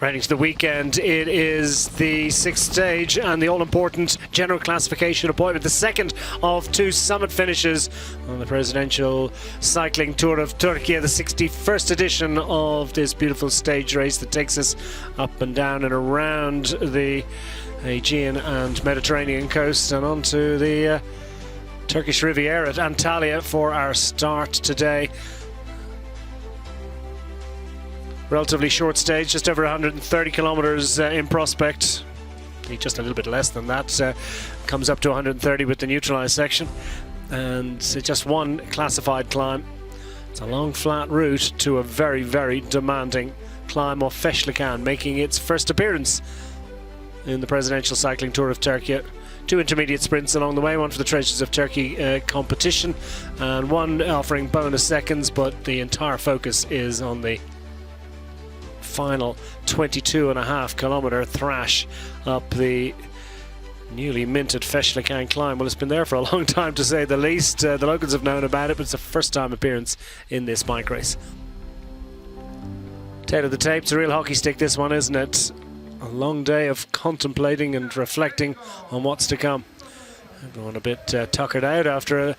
Heading to the weekend, it is the 6th stage and the all-important general classification appointment, the second of two summit finishes on the presidential cycling Tour of Turkey, the 61st edition of this beautiful stage race that takes us up and down and around the Aegean and Mediterranean coast and onto the Turkish Riviera at Antalya for our start today. Relatively short stage, just over 130 kilometers in prospect. Just a little bit less than that. Comes up to 130 with the neutralized section. And just one classified climb. It's a long flat route to a very, very demanding climb of Feslikan, making its first appearance in the Presidential Cycling Tour of Turkey. Two intermediate sprints along the way, one for the Treasures of Turkey competition and one offering bonus seconds, but the entire focus is on the final 22.5 kilometer thrash up the newly minted Feslikan climb. Well, it's been there for a long time, to say the least. The locals have known about it, but it's a first time appearance in this bike race. Tail of the tape, it's a real hockey stick, this one, isn't it? A long day of contemplating and reflecting on what's to come. Everyone a bit tuckered out after a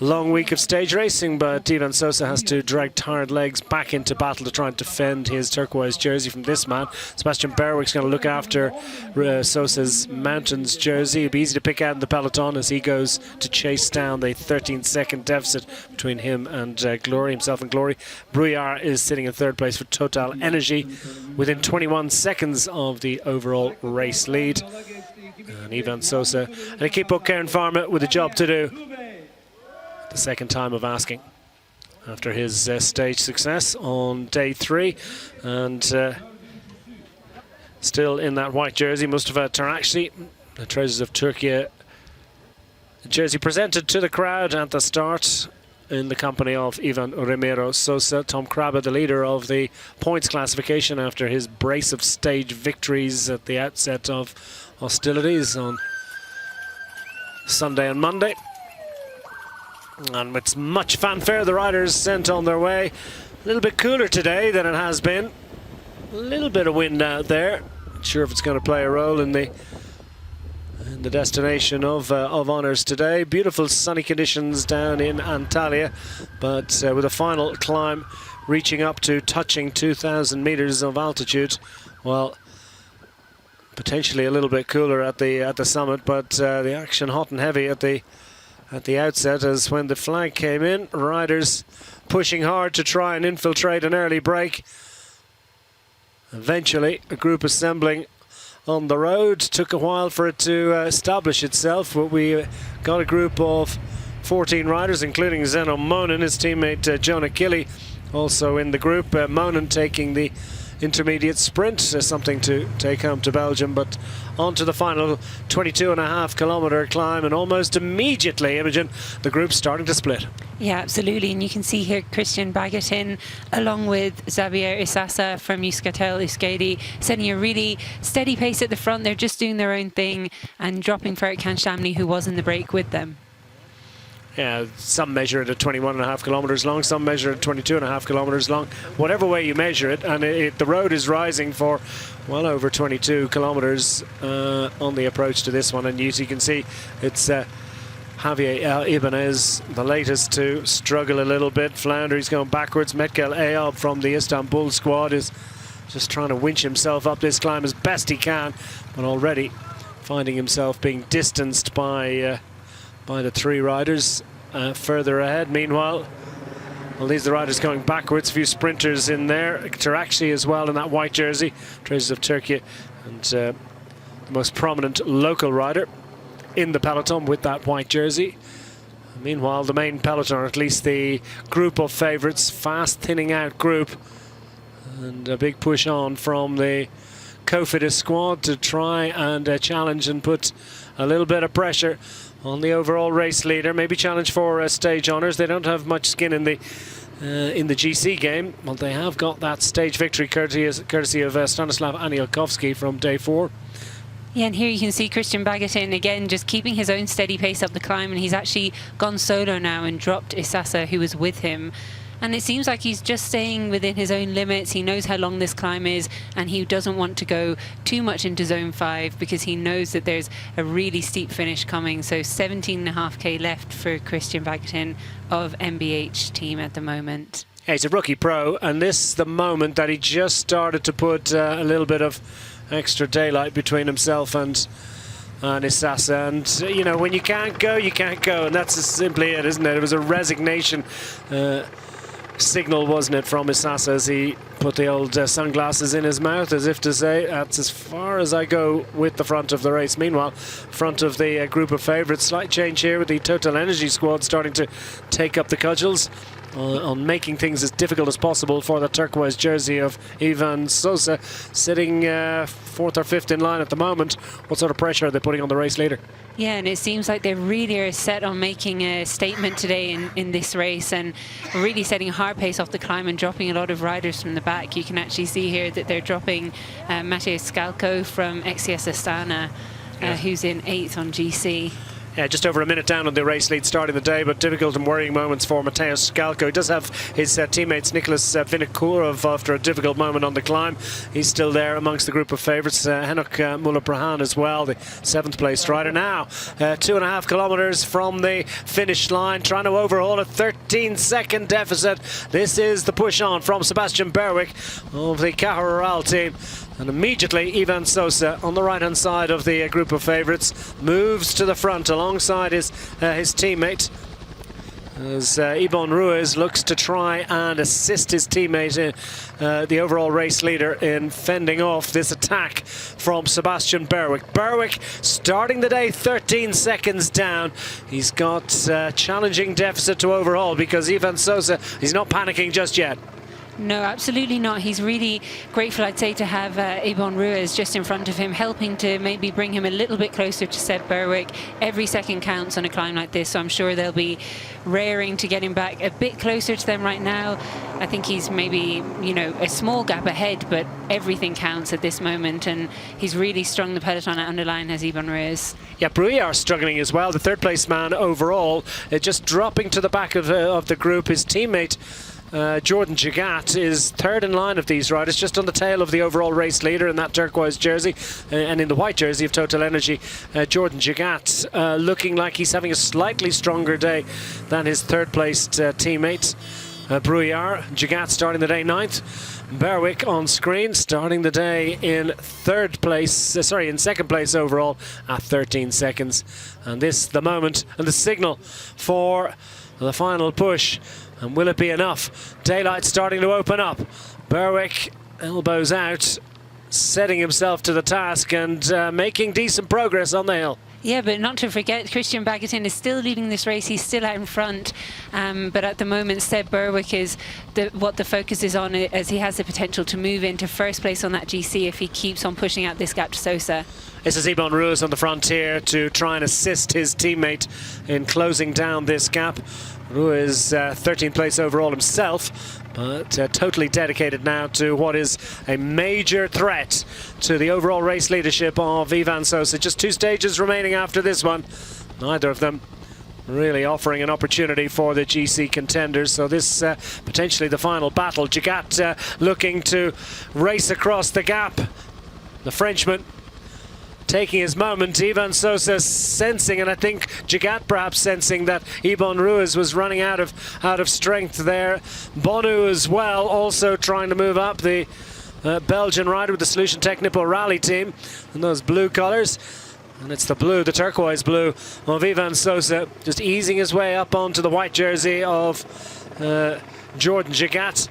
long week of stage racing, but Ivan Sosa has to drag tired legs back into battle to try and defend his turquoise jersey from this man. Sebastian Berwick's going to look after Sosa's Mountains jersey. It'll be easy to pick out in the peloton as he goes to chase down the 13-second deficit between him and himself and Glory. Brouillard is sitting in third place for Total Energy within 21 seconds of the overall race lead. And Ivan Sosa and Equipo Kern Pharma with a job to do. The second time of asking after his stage success on day 3, and still in that white jersey, Mustafa Tarakci, the Treasures of Türkiye jersey presented to the crowd at the start in the company of Ivan Ramiro Sosa. Tom Krabbe, the leader of the points classification after his brace of stage victories at the outset of hostilities on Sunday and Monday. And with much fanfare, the riders sent on their way. A little bit cooler today than it has been. A little bit of wind out there. Not sure if it's going to play a role in the destination of honours today. Beautiful sunny conditions down in Antalya, but with a final climb reaching up to touching 2,000 meters of altitude. Well, potentially a little bit cooler at the summit, but the action hot and heavy at the outset, as when the flag came in, riders pushing hard to try and infiltrate an early break. Eventually, a group assembling on the road. Took a while for it to establish itself, but we got a group of 14 riders, including Zeno Monin, his teammate Jonah Killy, also in the group. Monin taking the intermediate sprint, something to take home to Belgium, but on to the final 22.5 kilometer climb, and almost immediately, Imogen, the group's starting to split. Yeah, absolutely, and you can see here Christian Bagatin along with Xavier Isasa from Euskaltel Euskadi setting a really steady pace at the front. They're just doing their own thing and dropping Ferit Kanshamni, who was in the break, with them. Yeah, some measure it at 21.5 kilometers long, some measure it at 22.5 kilometers long. Whatever way you measure it, and the road is rising for well over 22 kilometers on the approach to this one. And as you can see, it's Javier Ibanez, the latest to struggle a little bit. Flounder, he's going backwards. Metkel Ayab from the Istanbul squad is just trying to winch himself up this climb as best he can, but already finding himself being distanced by the three riders further ahead. Meanwhile, well, these are the riders going backwards. A few sprinters in there. Tarakci as well in that white jersey, Treasures of Turkey, and the most prominent local rider in the peloton with that white jersey. Meanwhile, the main peloton, or at least the group of favourites, fast thinning out group, and a big push on from the Cofidis squad to try and challenge and put a little bit of pressure on the overall race leader. Maybe challenge for stage honours. They don't have much skin in the GC game, but they have got that stage victory courtesy of Stanislav Anielkowski from day 4. Yeah, and here you can see Christian Bagatin again just keeping his own steady pace up the climb, and he's actually gone solo now and dropped Isasa, who was with him. And it seems like he's just staying within his own limits. He knows how long this climb is, and he doesn't want to go too much into zone 5 because he knows that there's a really steep finish coming. So 17.5k left for Christian Bagatin of MBH team at the moment. Yeah, he's a rookie pro, and this is the moment that he just started to put a little bit of extra daylight between himself and Isasa. And you know, when you can't go, you can't go, and that's simply it, isn't it? It was a resignation signal, wasn't it, from Isasa as he put the old sunglasses in his mouth, as if to say, that's as far as I go with the front of the race. Meanwhile, front of the group of favourites, slight change here with the Total Energy squad starting to take up the cudgels on making things as difficult as possible for the turquoise jersey of Ivan Sosa, sitting 4th or 5th in line at the moment. What sort of pressure are they putting on the race leader? Yeah, and it seems like they really are set on making a statement today in this race, and really setting a hard pace off the climb and dropping a lot of riders from the back. You can actually see here that they're dropping Matej Skalko from XCS Astana, who's in 8th on GC. Yeah, just over a minute down on the race lead starting the day, but difficult and worrying moments for Matej Skalko. He does have his teammates Nicholas Vinokourov after a difficult moment on the climb. He's still there amongst the group of favourites. Henok Muller-Brahan as well, the 7th place rider. Now, 2.5 kilometres from the finish line, trying to overhaul a 13-second deficit. This is the push on from Sebastian Berwick of the Caja team. And immediately, Ivan Sosa, on the right-hand side of the group of favourites, moves to the front alongside his teammate. As Ibon Ruiz looks to try and assist his teammate, the overall race leader, in fending off this attack from Sebastian Berwick. Berwick starting the day 13 seconds down. He's got a challenging deficit to overhaul because Ivan Sosa, he's not panicking just yet. No, absolutely not. He's really grateful, I'd say, to have Ibon Ruiz just in front of him, helping to maybe bring him a little bit closer to Seb Berwick. Every second counts on a climb like this, so I'm sure they'll be raring to get him back a bit closer to them right now. I think he's maybe, you know, a small gap ahead, but everything counts at this moment, and he's really strung the peloton out on the line, has Ibon Ruiz. Yeah, Bruyère struggling as well, the 3rd place man overall, just dropping to the back of the group. His teammate Jordan Jagat is 3rd in line of these riders, just on the tail of the overall race leader in that turquoise jersey, and in the white jersey of Total Energy, Jordan Jagat looking like he's having a slightly stronger day than his 3rd placed teammate Bruyère. Jagat starting the day 9th. Berwick on screen starting the day in 3rd place, in 2nd place overall at 13 seconds. And this the moment and the signal for the final push. And will it be enough? Daylight starting to open up. Berwick, elbows out, setting himself to the task and making decent progress on the hill. Yeah, but not to forget, Christian Bagatin is still leading this race. He's still out in front. But at the moment, Seb Berwick is what the focus is on, as he has the potential to move into 1st place on that GC if he keeps on pushing out this gap to Sosa. This is Ibon Ruiz on the frontier to try and assist his teammate in closing down this gap. Ruiz 13th place overall himself, but totally dedicated now to what is a major threat to the overall race leadership of Ivan Sosa. Just 2 stages remaining after this one. Neither of them really offering an opportunity for the GC contenders. So this potentially the final battle. Jagat looking to race across the gap. The Frenchman taking his moment. Ivan Sosa sensing, and I think Jagat perhaps sensing, that Ibon Ruiz was running out of strength there. Bonu as well, also trying to move up, the Belgian rider with the Solution Tech Nippo Rally team and those blue colours. And it's the blue, the turquoise blue of Ivan Sosa, just easing his way up onto the white jersey of Jordan Jagat.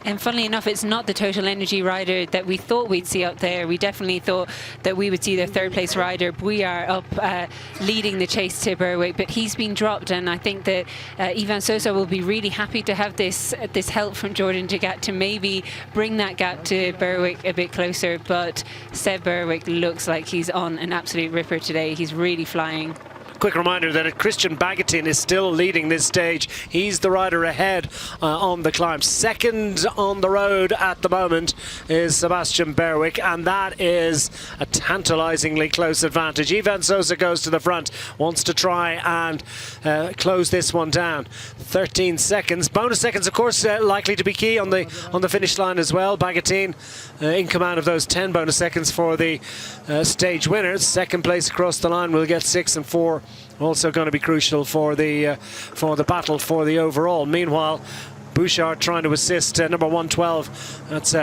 And funnily enough, it's not the Total Energy rider that we thought we'd see up there. We definitely thought that we would see their 3rd place rider, Bruyère, up leading the chase to Berwick, but he's been dropped, and I think that Ivan Sosa will be really happy to have this help from Jordan Jagat to maybe bring that gap to Berwick a bit closer. But Seb Berwick looks like he's on an absolute ripper today. He's really flying. Quick reminder that Christian Bagatin is still leading this stage. He's the rider ahead on the climb. Second on the road at the moment is Sebastian Berwick, and that is a tantalizingly close advantage. Ivan Sosa goes to the front, wants to try and close this one down. 13 seconds. Bonus seconds, of course, likely to be key on the finish line as well. Bagatin in command of those 10 bonus seconds for the stage winners. Second place across the line will get 6 and 4. Also going to be crucial for the battle for the overall. Meanwhile, Bouchard trying to assist number 112. That's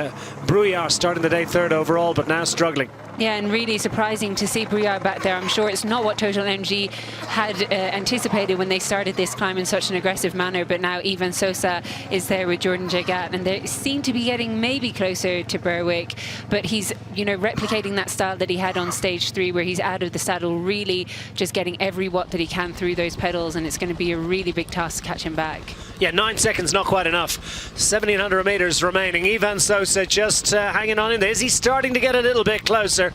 Brouillard starting the day third overall, but now struggling. Yeah, and really surprising to see Brouillard back there. I'm sure it's not what Total Energy had anticipated when they started this climb in such an aggressive manner, but now Ivan Sosa is there with Jordan Jagat, and they seem to be getting maybe closer to Berwick, but he's, you know, replicating that style that he had on stage 3, where he's out of the saddle, really just getting every watt that he can through those pedals, and it's going to be a really big task to catch him back. Yeah, 9 seconds, not quite enough. 1,700 meters remaining. Ivan Sosa just hanging on in there. Is he starting to get a little bit closer?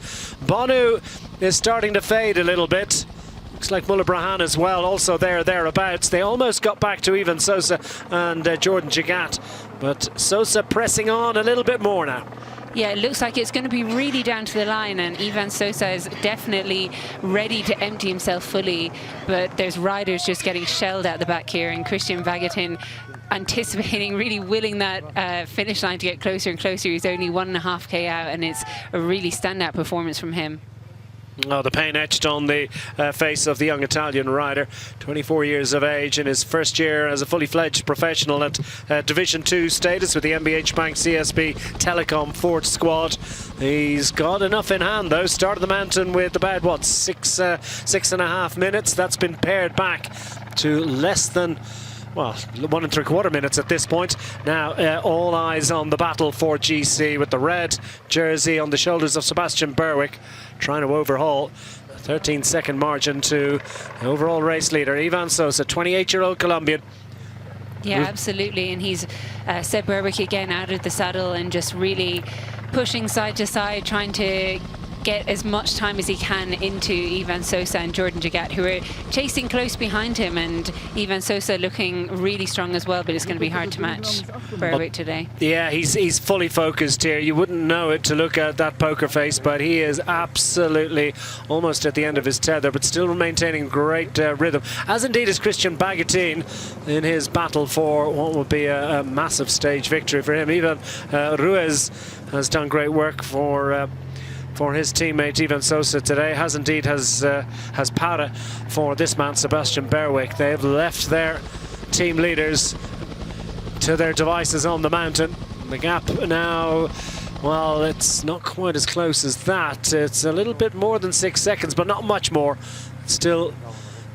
Bonu is starting to fade a little bit. Looks like Muller Brahan as well, also thereabouts. They almost got back to Ivan Sosa and Jordan Jagat, but Sosa pressing on a little bit more now. Yeah, it looks like it's going to be really down to the line, and Ivan Sosa is definitely ready to empty himself fully, but there's riders just getting shelled out the back here, and Christian Bagatin anticipating, really willing that finish line to get closer and closer. He's only 1.5k out, and it's a really standout performance from him. Oh, the pain etched on the face of the young Italian rider, 24 years of age, in his first year as a fully fledged professional at Division 2 status with the MBH Bank CSB Telecom Ford squad. He's got enough in hand though. Started the mountain with about, what, 6.5 minutes. That's been pared back to less than, well, 1 3/4 minutes at this point. Now all eyes on the battle for GC, with the red jersey on the shoulders of Sebastian Berwick, trying to overhaul. 13-second margin to the overall race leader, Ivan Sosa, 28-year-old Colombian. Yeah, absolutely, and he's Seb Berwick again out of the saddle and just really pushing side to side, trying to get as much time as he can into Ivan Sosa and Jordan Jagat, who are chasing close behind him, and Ivan Sosa looking really strong as well, but it's going to be hard to match Berwick today. Yeah, he's fully focused here. You wouldn't know it to look at that poker face, but he is absolutely almost at the end of his tether, but still maintaining great rhythm, as indeed is Christian Bagatin in his battle for what will be a massive stage victory for him. Even Ruiz has done great work for his teammate Ivan Sosa today, has para for this man Sebastian Berwick. They have left their team leaders to their devices on the mountain. The gap now, well, it's not quite as close as that. It's a little bit more than 6 seconds, but not much more. It's still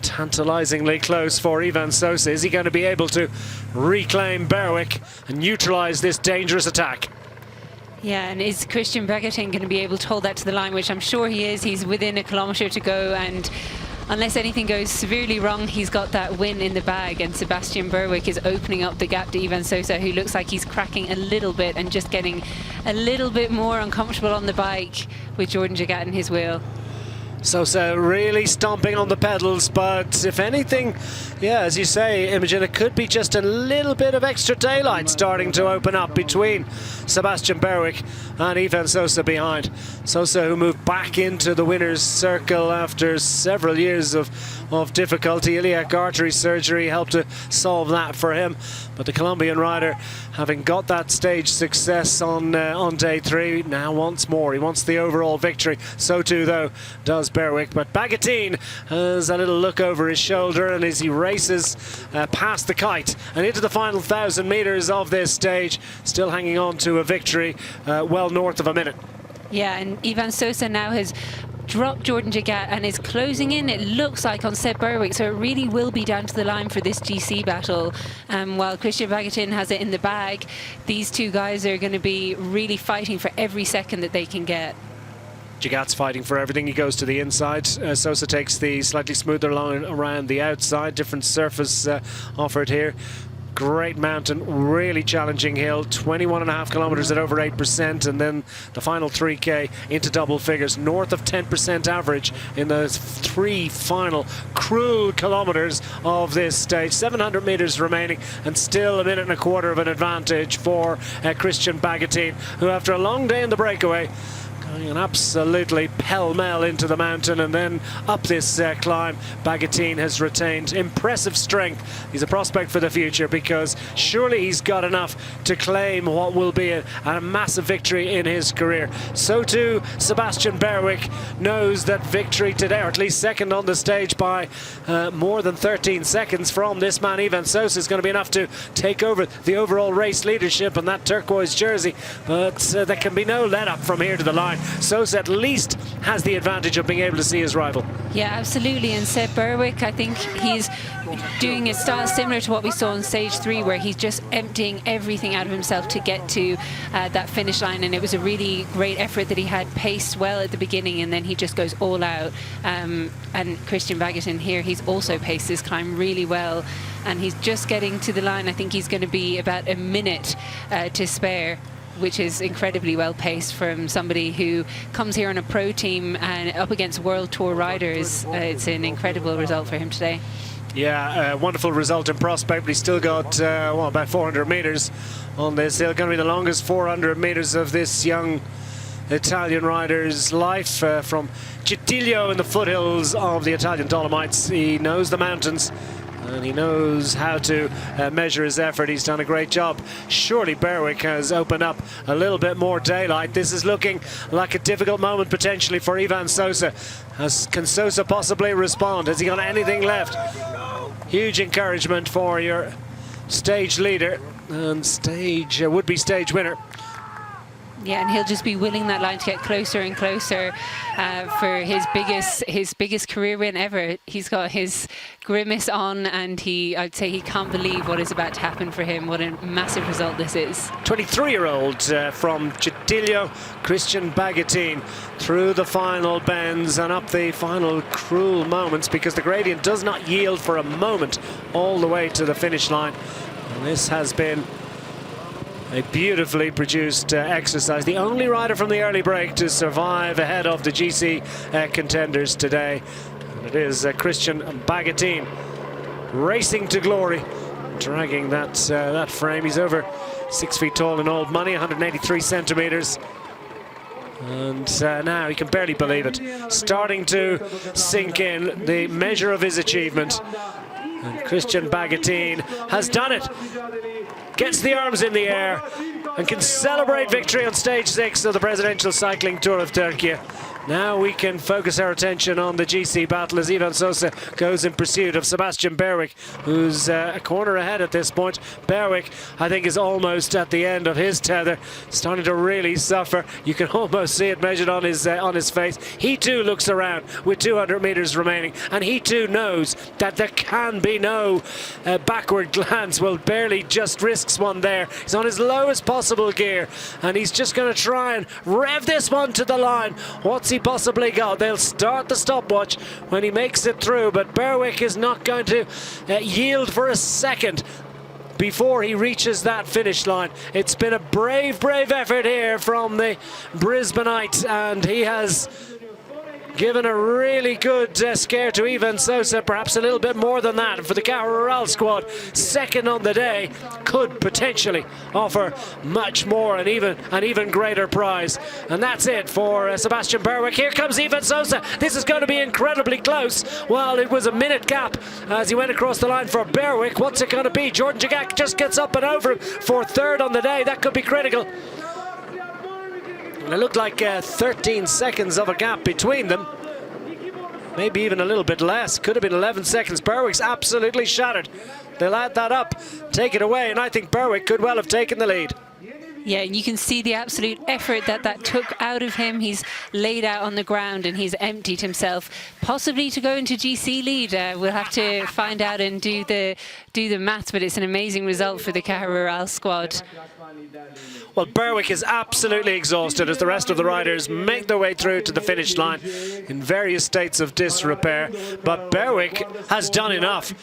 tantalizingly close for Ivan Sosa. Is he going to be able to reclaim Berwick and neutralize this dangerous attack? Yeah, and is Christian Bagatin going to be able to hold that to the line, which I'm sure he is. He's within 1 kilometre to go, and unless anything goes severely wrong, he's got that win in the bag, and Sebastian Berwick is opening up the gap to Ivan Sosa, who looks like he's cracking a little bit and just getting a little bit more uncomfortable on the bike with Jordan Jagat in his wheel. Sosa really stomping on the pedals, but if anything, yeah, as you say, Imogen, it could be just a little bit of extra daylight starting to open up between Sebastian Berwick and Ivan Sosa behind. Sosa, who moved back into the winner's circle after several years of difficulty. Iliac artery surgery helped to solve that for him. But the Colombian rider, having got that stage success on day 3, now wants more. He wants the overall victory. So too, though, does Berwick. But Bagatin has a little look over his shoulder, and as he races past the kite and into the final 1,000 meters of this stage, still hanging on to a victory well north of a minute. Yeah, and Ivan Sosa now has dropped Jordan Jagat and is closing in, it looks like, on Seb Berwick, so it really will be down to the line for this GC battle. While Christian Bagatin has it in the bag, these two guys are going to be really fighting for every second that they can get. Jagat's fighting for everything. He goes to the inside. Sosa takes the slightly smoother line around the outside. Different surface offered here. great mountain, really challenging hill, 21.5 kilometers at over 8%, and then the final 3K into double figures, north of 10% average in those 3 final cruel kilometers of this stage. 700 meters remaining, and still a minute and a quarter of an advantage for Christian Bagatin, who after a long day in the breakaway, going absolutely pell-mell into the mountain and then up this climb. Bagatin has retained impressive strength. He's a prospect for the future, because surely he's got enough to claim what will be a massive victory in his career. So too Sebastian Berwick knows that victory today, or at least second on the stage by more than 13 seconds from this man Ivan Sosa, is going to be enough to take over the overall race leadership in that turquoise jersey. But there can be no let-up from here to the line. Sosa at least has the advantage of being able to see his rival. Yeah, absolutely. And Seb Berwick, I think he's doing a style similar to what we saw on stage 3, where he's just emptying everything out of himself to get to that finish line. And it was a really great effort that he had, paced well at the beginning, and then he just goes all out. And Christian Bagatin here, he's also paced this climb really well, and he's just getting to the line. I think he's going to be about a minute to spare, which is incredibly well paced from somebody who comes here on a pro team and up against World Tour riders. It's an incredible result for him today. Yeah, wonderful result in prospect, but he's still got well, about 400 meters on this hill. Going to be the longest 400 meters of this young Italian rider's life. From Gittiglio in the foothills of the Italian Dolomites. He knows the mountains, and he knows how to measure his effort. He's done a great job. Surely Berwick has opened up a little bit more daylight. This is looking like a difficult moment potentially for Ivan Sosa. Can Sosa possibly respond? Has he got anything left? Huge encouragement for your stage leader and would-be stage winner. Yeah, and he'll just be willing that line to get closer and closer for his biggest career win ever. He's got his grimace on, and I'd say he can't believe what is about to happen for him. What a massive result this is. 23-year-old from Gittiglio, Christian Bagatin, through the final bends and up the final cruel moments, because the gradient does not yield for a moment all the way to the finish line. And this has been a beautifully produced exercise. The only rider from the early break to survive ahead of the GC contenders today. And it is Christian Bagatin racing to glory, dragging that frame. He's over 6 feet tall in old money, 183 centimeters. And now he can barely believe it. Starting to sink in the measure of his achievement. And Christian Bagatin has done it. Gets the arms in the air and can celebrate victory on stage 6 of the Presidential Cycling Tour of Turkey. Now we can focus our attention on the GC battle as Ivan Sosa goes in pursuit of Sebastian Berwick, who's a corner ahead at this point. Berwick, I think, is almost at the end of his tether, starting to really suffer. You can almost see it measured on his face. He too looks around with 200 meters remaining, and he too knows that there can be no backward glance. Well, barely just risks one there. He's on his lowest possible gear, and he's just going to try and rev this one to the line. What's he possibly got? They'll start the stopwatch when he makes it through, but Berwick is not going to yield for a second before he reaches that finish line. It's been a brave effort here from the Brisbaneite, and he has given a really good scare to Ivan Sosa, perhaps a little bit more than that. For the Rural squad, second on the day, could potentially offer much more, and an even greater prize. And that's it for Sebastian Berwick. Here comes Ivan Sosa. This is going to be incredibly close. Well, it was a minute gap as he went across the line for Berwick. What's it going to be? Jordan Jagak just gets up and over him for third on the day. That could be critical. And it looked like 13 seconds of a gap between them. Maybe even a little bit less. Could have been 11 seconds. Berwick's absolutely shattered. They'll add that up, take it away, and I think Berwick could well have taken the lead. Yeah, and you can see the absolute effort that took out of him. He's laid out on the ground and he's emptied himself, possibly to go into GC lead. We'll have to find out and do the maths, but it's an amazing result for the Caja Rural squad. Well, Berwick is absolutely exhausted as the rest of the riders make their way through to the finish line in various states of disrepair. But Berwick has done enough.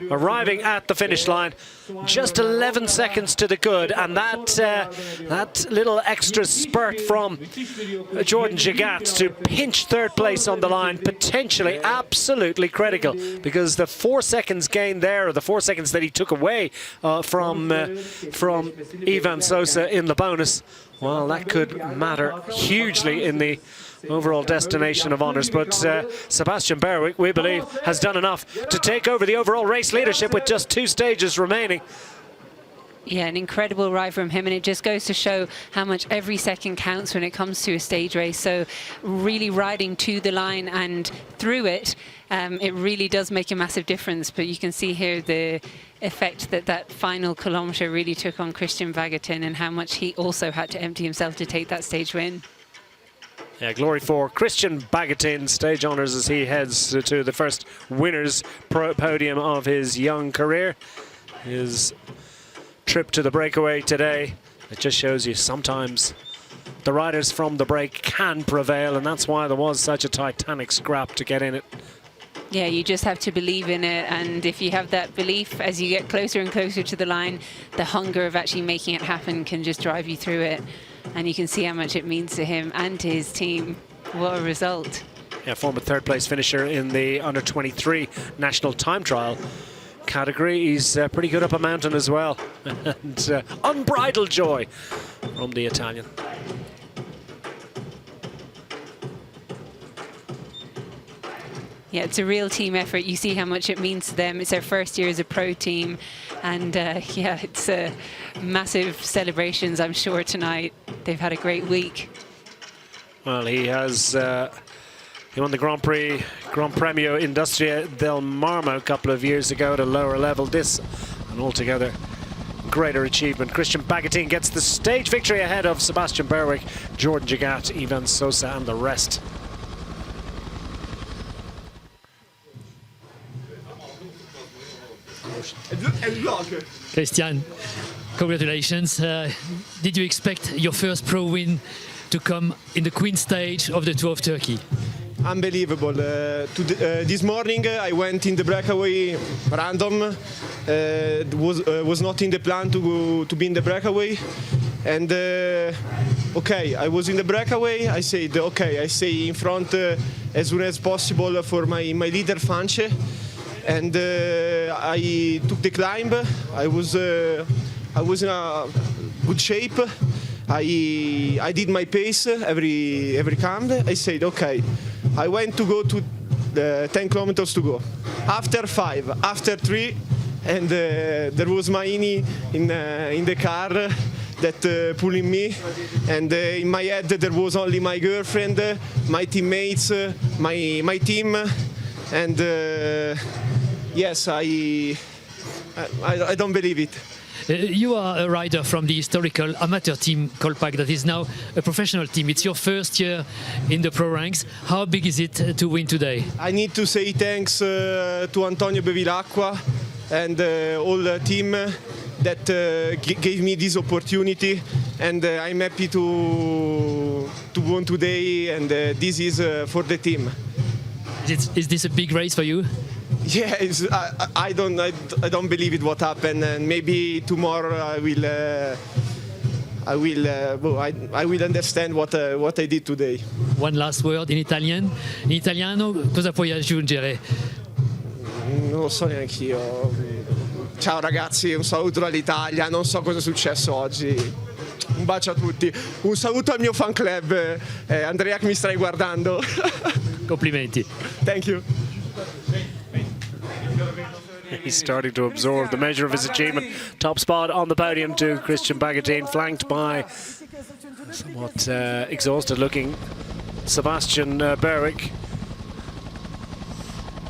Arriving at the finish line, just 11 seconds to the good, and that little extra spurt from Jordan Jagat to pinch third place on the line, potentially absolutely critical, because the 4 seconds gain there, or the 4 seconds that he took away from Ivan Sosa in the bonus, well, that could matter hugely in the overall destination of honours. But Sebastian Berwick, we believe, has done enough to take over the overall race leadership with just 2 stages remaining. Yeah, an incredible ride from him, and it just goes to show how much every second counts when it comes to a stage race. So really riding to the line and through it, it really does make a massive difference. But you can see here the effect that final kilometre really took on Christian Bagatin, and how much he also had to empty himself to take that stage win. Yeah, glory for Christian Bagatin, stage honours as he heads to the first winners' podium of his young career. His trip to the breakaway today, it just shows you sometimes the riders from the break can prevail, and that's why there was such a titanic scrap to get in it. Yeah, you just have to believe in it, and if you have that belief as you get closer and closer to the line, the hunger of actually making it happen can just drive you through it. And you can see how much it means to him and to his team. What a result. Yeah, former third place finisher in the under-23 national time trial category. He's pretty good up a mountain as well. And unbridled joy from the Italian. Yeah, it's a real team effort. You see how much it means to them. It's their first year as a pro team. And yeah, it's massive celebrations, I'm sure, tonight. They've had a great week. Well, he has he won the Grand Premio Industria del Marmo a couple of years ago at a lower level. This, an altogether greater achievement. Christian Bagatin gets the stage victory ahead of Sebastian Berwick, Jordan Jagat, Ivan Sosa and the rest. Christian, congratulations. Did you expect your first pro win to come in the Queen stage of the Tour of Turkey? Unbelievable. This morning I went in the breakaway random. Was not in the plan to be in the breakaway. And okay, I was in the breakaway. I said, okay, I stay in front as soon as possible for my leader Fanche. And I took the climb. I was in a good shape. I did my pace every camp. I said, okay. I went to go to 10 kilometers to go. After 5, after 3, and there was Maini in the car that pulling me. And in my head there was only my girlfriend, my teammates, my team, and yes, I don't believe it. You are a rider from the historical amateur team Kolpak that is now a professional team. It's your first year in the pro ranks. How big is it to win today? I need to say thanks to Antonio Bevilacqua and all the team that gave me this opportunity, and I'm happy to win today, and this is for the team. Is this a big race for you? Yeah, I don't believe it what happened, and maybe tomorrow I will understand what I did today. One last word in Italian. In italiano cosa puoi aggiungere? Non lo so neanch'io. Ciao ragazzi, un saluto dall'Italia, non so cosa è successo oggi. Un bacio a tutti. Un saluto al mio fan club, Andrea che mi stai guardando. Complimenti. Thank you. He's starting to absorb the measure of his achievement. Top spot on the podium to Christian Bagatin, flanked by somewhat exhausted-looking Sebastian Berwick,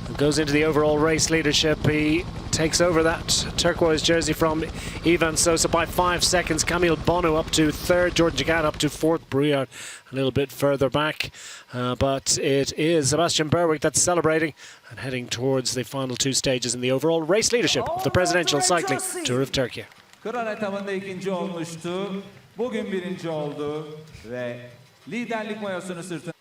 who goes into the overall race leadership. He takes over that turquoise jersey from Ivan Sosa by 5 seconds. Camille Bonu up to third, Jordan Jagat up to fourth, Brouillard a little bit further back. But it is Sebastian Berwick that's celebrating and heading towards the final 2 stages in the overall race leadership of the Presidential Cycling Tour of Turkey. Kral etabında ikinci olmuştu. Bugün birinci oldu ve liderlik mayosunu sırtına